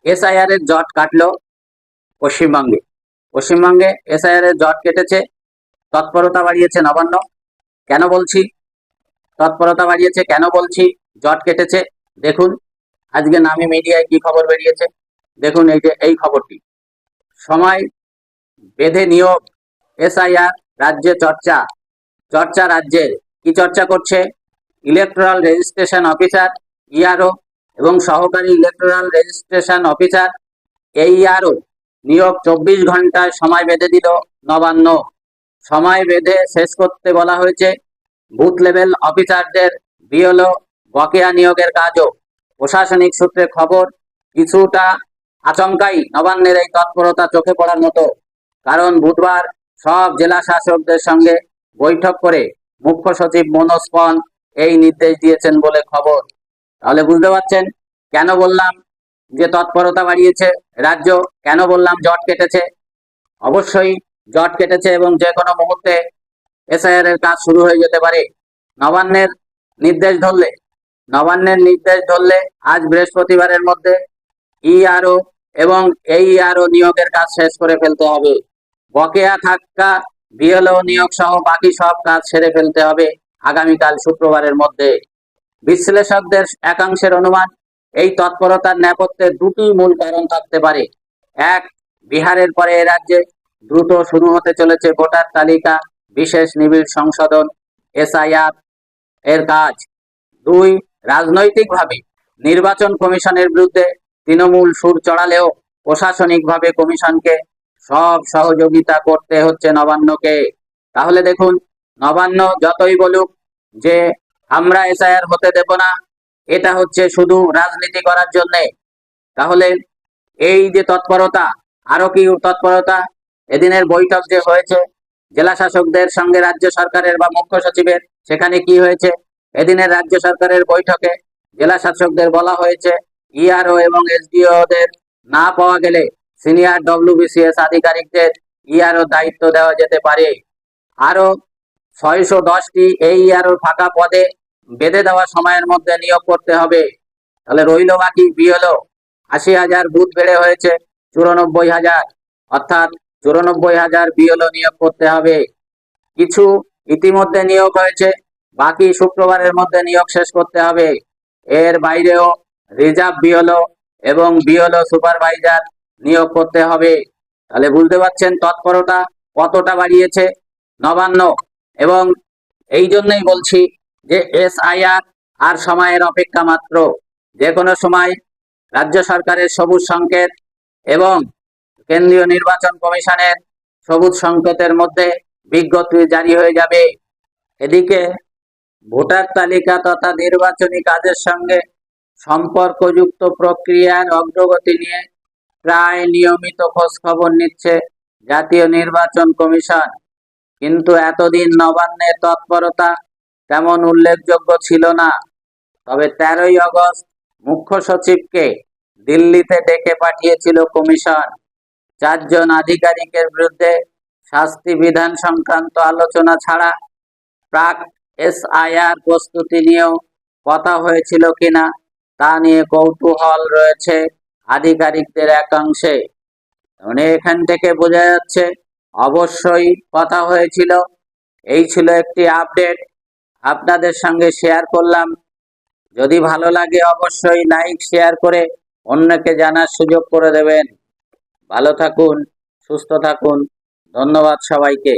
SIR এর জট কাটলো পশ্চিমবঙ্গে। পশ্চিমবঙ্গে এসআইআর এর জট কেটেছে, তৎপরতা বাড়িয়েছে নবান্ন। কেন বলছি তৎপরতা বাড়িয়েছে, কেন বলছি জট কেটেছে? দেখুন আজকে নামে মিডিয়ায় কি খবর বেরিয়েছে। দেখুন এই যে এই খবরটি, সময় বেঁধে নিয়োগ, এসআইআর রাজ্যে চর্চা। চর্চা রাজ্যের, কি চর্চা করছে? ইলেকট্রাল রেজিস্ট্রেশন অফিসার ইআরও এবং সহকারী ইলেকট্রাল রেজিস্ট্রেশন অফিসার এইআরও নিয়োগ 24 ঘন্টায় সময় বেঁধে দিল নবান্ন। সময় বেঁধে শেষ করতে বলা হয়েছে। বুথ লেভেল অফিসারদের বিএলও বকেয়া নিয়োগের কাজও। প্রশাসনিক সূত্রে খবর, কিছুটা আচমকাই নবান্নের এই তৎপরতা চোখে পড়ার মতো, কারণ বুধবার সব জেলা শাসকদের সঙ্গে বৈঠক করে মুখ্য সচিব মনোজ পন এই নির্দেশ দিয়েছেন বলে খবর। তাহলে বুঝতে পারছেন কেন বললাম যে তৎপরতা বাড়িয়েছে রাজ্য, কেন বললাম জট কেটেছে। অবশ্যই জট কেটেছে এবং যে কোনো মুহূর্তে এসআইআর এর কাজ শুরু হয়ে যেতে পারে। নবান্নের নির্দেশ ধরলে আজ বৃহস্পতিবারের মধ্যে ইআরও এবং এইআরও নিয়োগের কাজ শেষ করে ফেলতে হবে। বকেয়া থাকা বিএলও নিয়োগ সহ বাকি সব কাজ সেরে ফেলতে হবে আগামীকাল শুক্রবারের মধ্যে। বিশ্লেষকদের একাংশের অনুমান, এই তৎপরতার নেপথ্যে দুটি মূল কারণ থাকতে পারে। এক, বিহারের পরে এ রাজ্যে দ্রুত শুরু হতে চলেছে ভোটার তালিকা বিশেষ নিবিড় সংশোধন এসআইআর এর কাজ। দুই, রাজনৈতিকভাবে নির্বাচন কমিশনের বিরুদ্ধে তৃণমূল সুর চড়ালেও প্রশাসনিকভাবে কমিশনকে সব সহযোগিতা করতে হচ্ছে নবান্নকে। তাহলে দেখুন, নবান্ন যতই বলুক যে আমরা এসআইআর হতে দেব না, এটা হচ্ছে শুধু রাজনীতি করার জন্য। তাহলে এই যে তৎপরতা, আরো কি তৎপরতা? এদিনের বৈঠক যে হয়েছে জেলা শাসকদের সঙ্গে রাজ্য সরকারের বা মুখ্য সচিবের, সেখানে কি হয়েছে? এদিনের রাজ্য সরকারের বৈঠকে জেলা শাসকদের বলা হয়েছে ইআরও এবং এসডিওদের না পাওয়া গেলে সিনিয়র ডব্লিউবিসিএস আধিকারিকদের ইআরও দায়িত্ব দেওয়া যেতে পারে। আরো 610টি এই ইআরও ফাঁকা পদে বেঁধে দেওয়া সময়ের মধ্যে নিয়োগ করতে হবে। তাহলে রইল বাকি বিএলও। 80,000 বুথ বেড়ে হয়েছে 94,000, অর্থাৎ 94,000 বিএলও নিয়োগ করতে হবে। কিছু ইতিমধ্যে নিয়োগ হয়েছে, বাকি শুক্রবারের মধ্যে নিয়োগ শেষ করতে হবে। এর বাইরেও রিজার্ভ বিএলও এবং বিএলও সুপারভাইজার নিয়োগ করতে হবে। তাহলে বুঝতে পারছেন তৎপরতা কতটা বাড়িয়েছে নবান্ন। এবং এই জন্যই বলছি যে এসআইআর আর সময়ের অপেক্ষা মাত্র। যে কোনো সময় রাজ্য সরকারের সবুজ সংকেত এবং কেন্দ্রীয় নির্বাচন কমিশনের সবুজ সংকেতের মধ্যে বিজ্ঞপ্তি জারি হয়ে যাবে। এদিকে ভোটার তালিকা তথা নির্বাচনী কাজের সঙ্গে সম্পর্কযুক্ত প্রক্রিয়ার অগ্রগতি নিয়ে প্রায় নিয়মিত খোঁজ খবর নিচ্ছে জাতীয় নির্বাচন কমিশন। কিন্তু এতদিন নবান্নের তৎপরতা তেমন উল্লেখযোগ্য ছিল না। তবে 13ই আগস্ট মুখ্য সচিবকে দিল্লিতে ডেকে পাঠিয়েছিল কমিশন। 4 জন আধিকারিকের বিরুদ্ধে শাস্তি বিধান সংক্রান্ত আলোচনা ছাড়া প্রাক এসআইআর প্রস্তুতি নিয়েও কথা হয়েছিল কিনা তা নিয়ে কৌতূহল রয়েছে আধিকারিকদের একাংশে। মানে এখান থেকে বোঝা যাচ্ছে অবশ্যই কথা হয়েছিল। এই ছিল একটি আপডেট, আপনাদের সঙ্গে শেয়ার করলাম। যদি ভালো লাগে অবশ্যই লাইক শেয়ার করে অন্যকে জানার সুযোগ করে দেবেন। ভালো থাকুন, সুস্থ থাকুন, ধন্যবাদ সবাইকে।